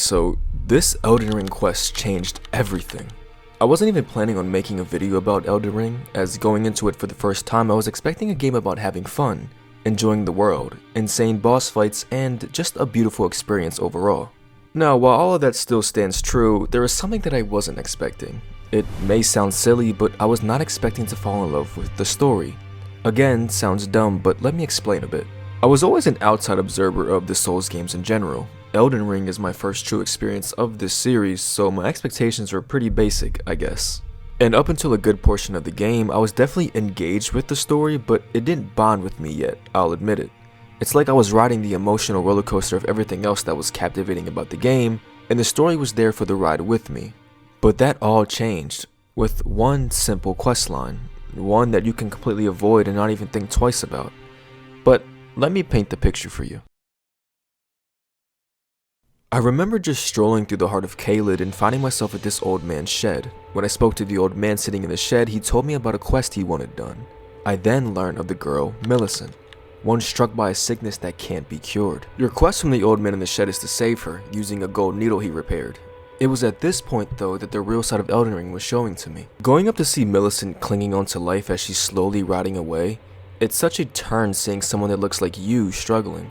So this Elden Ring quest changed everything. I wasn't even planning on making a video about Elden Ring, as going into it for the first time I was expecting a game about having fun, enjoying the world, insane boss fights, and just a beautiful experience overall. Now, while all of that still stands true, there is something that I wasn't expecting. It may sound silly, but I was not expecting to fall in love with the story. Again, sounds dumb, but let me explain a bit. I was always an outside observer of the Souls games in general. Elden Ring is my first true experience of this series, so my expectations were pretty basic, I guess. And up until a good portion of the game, I was definitely engaged with the story, but it didn't bond with me yet, I'll admit it. It's like I was riding the emotional roller coaster of everything else that was captivating about the game, and the story was there for the ride with me. But that all changed with one simple questline, one that you can completely avoid and not even think twice about. But let me paint the picture for you. I remember just strolling through the heart of Caelid and finding myself at this old man's shed. When I spoke to the old man sitting in the shed, he told me about a quest he wanted done. I then learned of the girl, Millicent, one struck by a sickness that can't be cured. Your quest from the old man in the shed is to save her, using a gold needle he repaired. It was at this point though that the real side of Elden Ring was showing to me. Going up to see Millicent clinging on to life as she's slowly rotting away, it's such a turn seeing someone that looks like you struggling.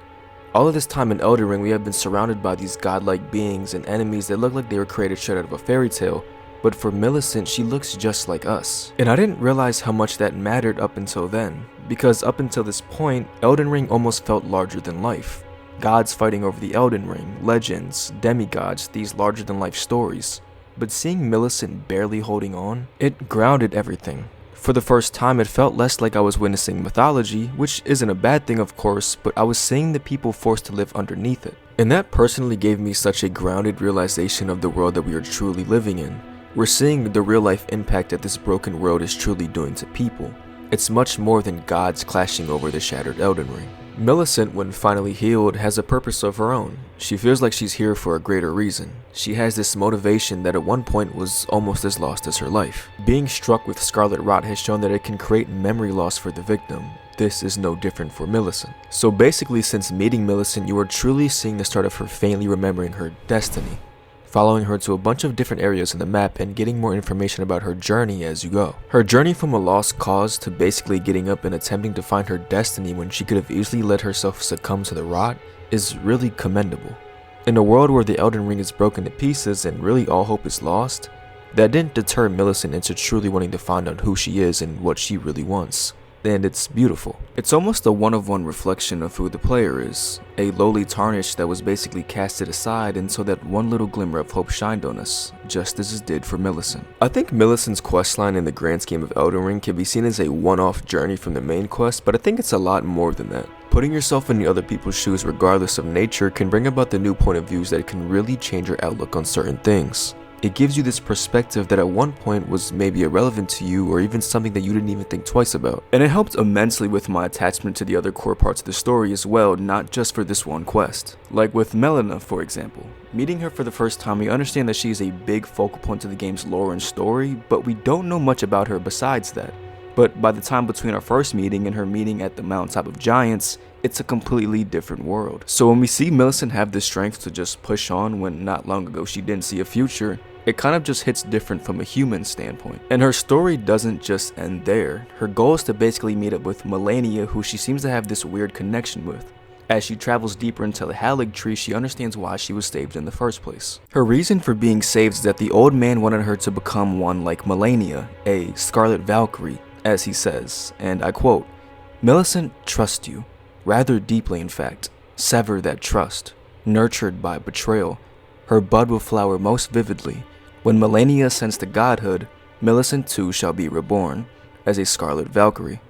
All of this time in Elden Ring we have been surrounded by these godlike beings and enemies that look like they were created straight out of a fairy tale, but for Millicent she looks just like us. And I didn't realize how much that mattered up until then, because up until this point, Elden Ring almost felt larger than life. Gods fighting over the Elden Ring, legends, demigods, these larger than life stories. But seeing Millicent barely holding on, it grounded everything. For the first time, it felt less like I was witnessing mythology, which isn't a bad thing of course, but I was seeing the people forced to live underneath it. And that personally gave me such a grounded realization of the world that we are truly living in. We're seeing the real life impact that this broken world is truly doing to people. It's much more than gods clashing over the shattered Elden Ring. Millicent, when finally healed, has a purpose of her own. She feels like she's here for a greater reason. She has this motivation that at one point was almost as lost as her life. Being struck with scarlet rot has shown that it can create memory loss for the victim. This is no different for Millicent. So basically, since meeting Millicent, you are truly seeing the start of her faintly remembering her destiny, following her to a bunch of different areas in the map and getting more information about her journey as you go. Her journey from a lost cause to basically getting up and attempting to find her destiny when she could have easily let herself succumb to the rot is really commendable. In a world where the Elden Ring is broken to pieces and really all hope is lost, that didn't deter Millicent into truly wanting to find out who she is and what she really wants. And it's beautiful. It's almost a one-of-one reflection of who the player is, a lowly tarnish that was basically casted aside until that one little glimmer of hope shined on us, just as it did for Millicent. I think Millicent's questline in the grand scheme of Elden Ring can be seen as a one-off journey from the main quest, but I think it's a lot more than that. Putting yourself in the other people's shoes regardless of nature can bring about the new point of views that can really change your outlook on certain things. It gives you this perspective that at one point was maybe irrelevant to you or even something that you didn't even think twice about. And it helped immensely with my attachment to the other core parts of the story as well, not just for this one quest. Like with Melina, for example. Meeting her for the first time, we understand that she is a big focal point to the game's lore and story, but we don't know much about her besides that. But by the time between our first meeting and her meeting at the mountaintop of giants, it's a completely different world. So when we see Millicent have the strength to just push on when not long ago she didn't see a future, it kind of just hits different from a human standpoint. And her story doesn't just end there. Her goal is to basically meet up with Malenia, who she seems to have this weird connection with. As she travels deeper into the Halig tree, she understands why she was saved in the first place. Her reason for being saved is that the old man wanted her to become one like Malenia, a Scarlet Valkyrie, as he says, and I quote, "Millicent trusts you, rather deeply in fact. Sever that trust. Nurtured by betrayal, her bud will flower most vividly. When Malenia ascends to godhood, Millicent too shall be reborn, as a Scarlet Valkyrie."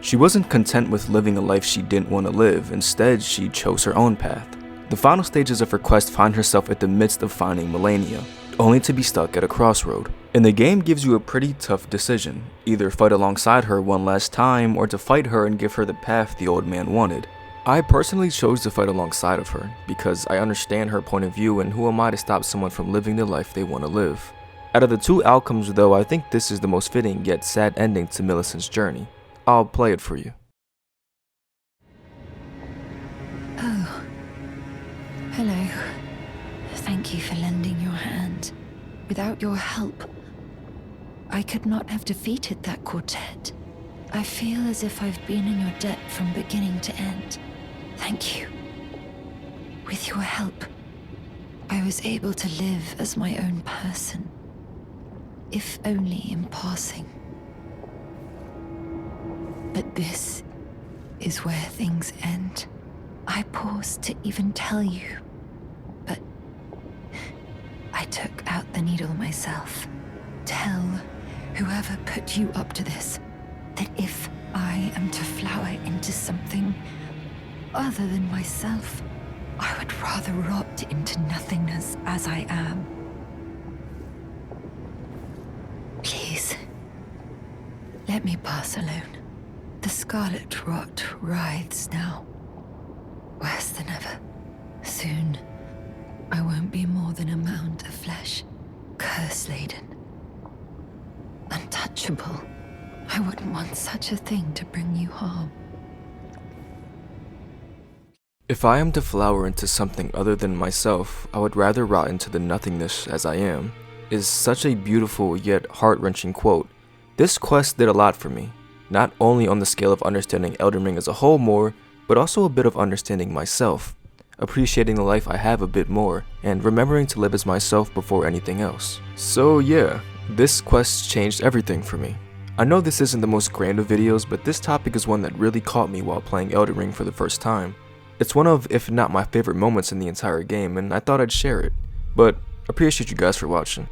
She wasn't content with living a life she didn't want to live, instead she chose her own path. The final stages of her quest find herself at the midst of finding Malenia, only to be stuck at a crossroad. And the game gives you a pretty tough decision, either fight alongside her one last time or to fight her and give her the path the old man wanted. I personally chose to fight alongside of her, because I understand her point of view and who am I to stop someone from living the life they want to live. Out of the two outcomes though, I think this is the most fitting yet sad ending to Millicent's journey. I'll play it for you. Oh. Hello. Thank you for lending your hand. Without your help, I could not have defeated that quartet. I feel as if I've been in your debt from beginning to end. Thank you. With your help, I was able to live as my own person, if only in passing. But this is where things end. I paused to even tell you, but I took out the needle myself. Tell whoever put you up to this that if I am to flower into something other than myself, I would rather rot into nothingness as I am. Please, let me pass alone. The scarlet rot writhes now, worse than ever. Soon, I won't be more than a mound of flesh, curse-laden, untouchable. I wouldn't want such a thing to bring you harm. If I am to flower into something other than myself, I would rather rot into the nothingness as I am, is such a beautiful yet heart-wrenching quote. This quest did a lot for me, not only on the scale of understanding Elden Ring as a whole more, but also a bit of understanding myself, appreciating the life I have a bit more, and remembering to live as myself before anything else. So yeah, this quest changed everything for me. I know this isn't the most grand of videos, but this topic is one that really caught me while playing Elden Ring for the first time. It's one of, if not my favorite moments in the entire game, and I thought I'd share it. But appreciate you guys for watching.